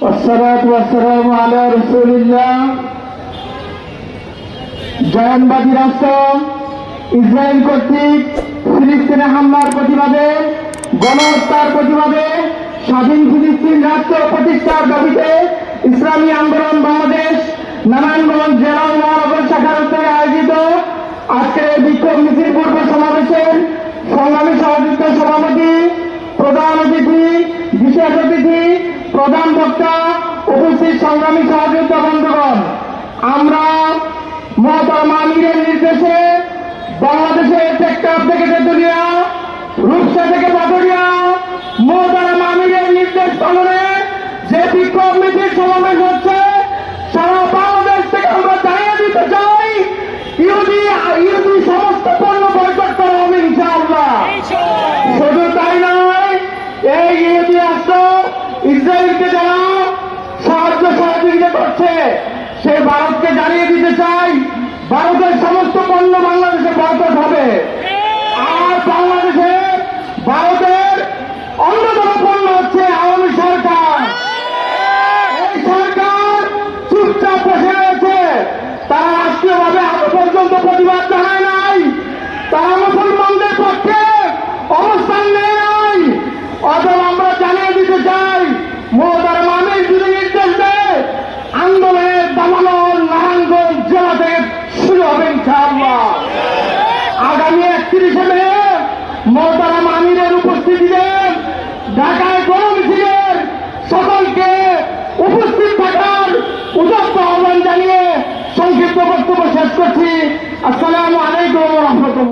والصلاة والسلام على رسول الله। জয়নবাদী রাষ্ট্র ইসরায়েল কর্তৃক ফিলিস্তিনে হামলার প্রতিবাদে, গণহত্যার প্রতিবাদে, স্বাধীন ফিলিস্তিন রাষ্ট্র প্রতিষ্ঠার দাবিতে ইসলামী আন্দোলন বাংলাদেশ নারায়ণগঞ্জ জেলা ও মহানগর শাখার উদ্যোগে আয়োজিত আজকের এই বিক্ষোভ মিছিল পূর্ব সমাবেশের সংগ্রামী সহযোগিতা সভাপতি, প্রধান অতিথি, বিশেষ অতিথি, প্রধান বক্তা, উপস্থিত সংগ্রামী সহযোগিতা বন্ধুগণ, আমরা মহতরমা আমিরের নির্দেশে বাংলাদেশের টেকটাপ থেকে তেতুলিয়া, রূপসা থেকে পাথুরিয়া মহতরমা আমিরের নির্দেশ পালনে যে বিক্ষোভ মিছিল সমাবেশ হচ্ছে, সারা বাংলাদেশ থেকে আমরা জানিয়ে দিতে চাই ইহুদি সমস্ত পণ্য বয়কট করা হবে ইনশাআল্লাহ। শুধু তাই নয়, এই ইহুদি রাষ্ট্র ইসরায়েলকে যারা সাহায্য সহযোগিতা করছে, সে ভারতকে জানিয়ে দিতে চাই ভারতের সমস্ত পণ্য বাংলাদেশে বয়কট হবে। আর বাংলাদেশে ভারতের অন্যতম পণ্য হচ্ছে আওয়ামী সরকার। এই সরকার চুপচাপ বসে রয়েছে, তারা রাষ্ট্রীয়ভাবে আজ পর্যন্ত প্রতিবাদ জানায় নাই, তারা মুসলমানদের পক্ষে অবস্থান নেয় নাই। অথবা আমরা জানিয়ে দিতে চাই মহতরমা আমির যদি নির্দেশ দেয়, আন্দোলনের দাবানল নারায়ণগঞ্জ জেলা থেকে শুরু হবে ইনশাআল্লাহ। আগামী 31শে মে মহতরমা আমিরের উপস্থিতিতে ঢাকায় গণমিছিলের সকলকে উপস্থিত থাকার উদাত্ত আহ্বান জানিয়ে সংক্ষিপ্ত বক্তব্য শেষ করছি। আসসালামু আলাইকুম ওয়া রাহমাতুল্লাহ।